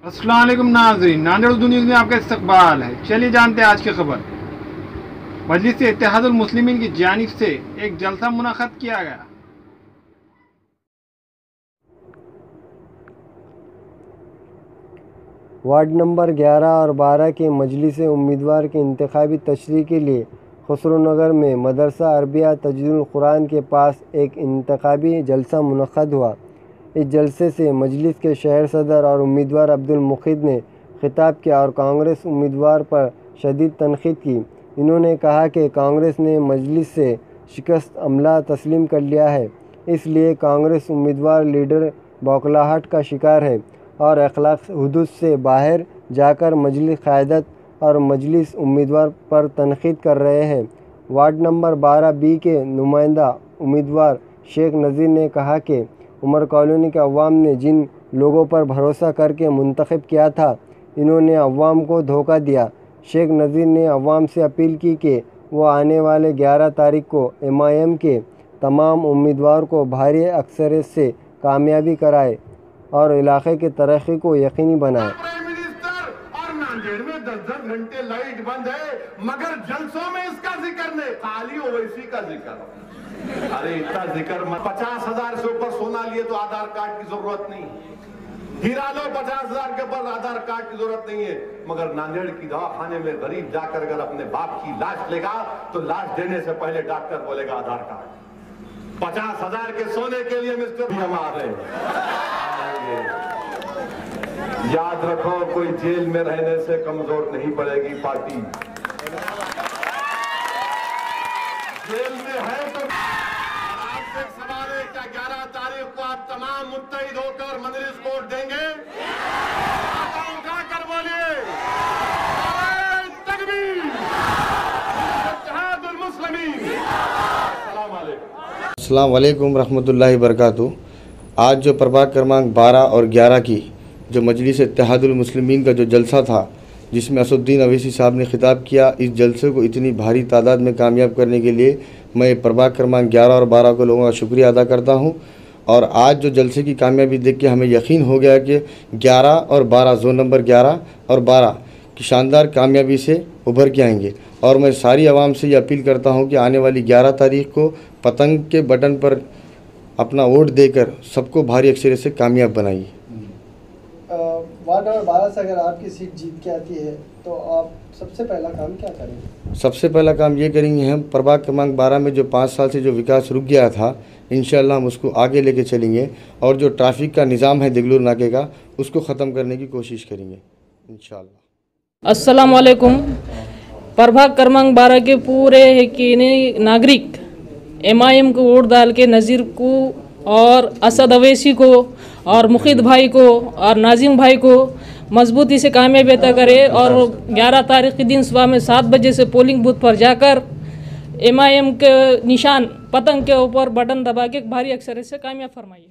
अस्सलाम वालेकुम नाज़रीन, नांदेड़ उर्दू न्यूज़ में आपका इस्तकबाल है। चलिए जानते हैं आज की खबर। मजलिस इत्तेहादुल मुस्लिमीन की जानिब से एक जलसा मुनक़्क़द किया गया। वार्ड नंबर 11 और 12 के मजलिस उम्मीदवार के इंतखाबी तशरीह के लिए खुसरोनगर में मदरसा अरबिया तजदीदुल कुरान के पास एक इंतखाबी जलसा मुनक़्क़द हुआ। इस जलसे से मजलिस के शहर सदर और उम्मीदवार अब्दुल मुक़ीद ने खिताब किया और कांग्रेस उम्मीदवार पर शदीद तनक़ीद की। इन्होंने कहा कि कांग्रेस ने मजलिस से शिकस्त अमला तस्लीम कर लिया है, इसलिए कांग्रेस उम्मीदवार लीडर बौखलाहट का शिकार है और अखलाक हुदूद से बाहर जाकर मजलिस क़यादत और मजलिस उम्मीदवार पर तनक़ीद कर रहे हैं। वार्ड नंबर 12 बी के नुमाइंदा उम्मीदवार शेख नज़ीर ने कहा कि उमर कॉलोनी के अवाम ने जिन लोगों पर भरोसा करके मुंतखब किया था, इन्होंने अवाम को धोखा दिया। शेख नज़ीर ने अवाम से अपील की कि वो आने वाले 11 तारीख को MIM के तमाम उम्मीदवार को भारी अक्सरियत से कामयाबी कराए और इलाके की तरक्की को यकीनी बनाए। प्राइम मिनिस्टर और नांदेड़ में 10-10 घंटे लाइट बंद है, मगर जलसों में इसका जिक्र नहीं, खाली ओवैसी का जिक्र। अरे इतना जिक्र 50,000 से ऊपर सोना लिए तो आधार कार्ड की जरूरत नहीं, हीरा लो 50,000 के ऊपर आधार कार्ड की जरूरत नहीं है। मगर नांदेड़ की दवाखाने में गरीब जाकर अगर अपने बाप की लाश लेगा तो लाश देने से पहले डॉक्टर बोलेगा आधार कार्ड। 50,000 के सोने के लिए मिस्टर हम आ रहे हैं। याद रखो, कोई जेल में रहने से कमजोर नहीं पड़ेगी पार्टी। जेल में है तो आपसे सवाल है, क्या 11 तारीख को आप तमाम मुत्तहिद होकर मजलिस वोट देंगे? उठाकर बोलिए तकबीर, इत्तेहादुल मुस्लिमीन। अस्सलाम वालेकुम रहमतुल्लाहि बरकातुहू। आज जो प्रभाग क्रमांक 12 और 11 की जो मजलिस इत्तेहादुल मुस्लिमीन का जो जलसा था, जिसमें असदुद्दीन अवैसी साहब ने खिताब किया, इस जलसे को इतनी भारी तादाद में कामयाब करने के लिए मैं प्रभाग क्रमांक 11 और 12 के लोगों का शुक्रिया अदा करता हूं। और आज जो जलसे की कामयाबी देख के हमें यकीन हो गया कि 11 और 12 जोन नंबर 11 और 12 की शानदार कामयाबी से उभर के आएंगे। और मैं सारी आवाम से ये अपील करता हूँ कि आने वाली 11 तारीख को पतंग के बटन पर अपना वोट देकर सबको भारी अक्सरियत से कामयाब बनाइए। वार्ड नंबर 12 से अगर आपकी सीट जीत के आती है तो आप सबसे पहला काम क्या करेंगे? सबसे पहला काम ये करेंगे, हम प्रभाग क्रमांक 12 में जो 5 साल से जो विकास रुक गया था, इंशाअल्लाह हम उसको आगे लेके चलेंगे और जो ट्रैफिक का निज़ाम है दिगलूर नाके का, उसको ख़त्म करने की कोशिश करेंगे इंशाअल्लाह। अस्सलाम वालेकुम। प्रभाग क्रमांक 12 के पूरे नागरिक MIM को वोट डाल के नज़ीर को और असद अवैसी को और मुक़ीद भाई को और नाजिम भाई को मजबूती से कामयाबी अता करे और 11 तारीख के दिन सुबह में 7 बजे से पोलिंग बूथ पर जाकर MIM के निशान पतंग के ऊपर बटन दबा के भारी अक्सरियत से कामयाब फरमाइए।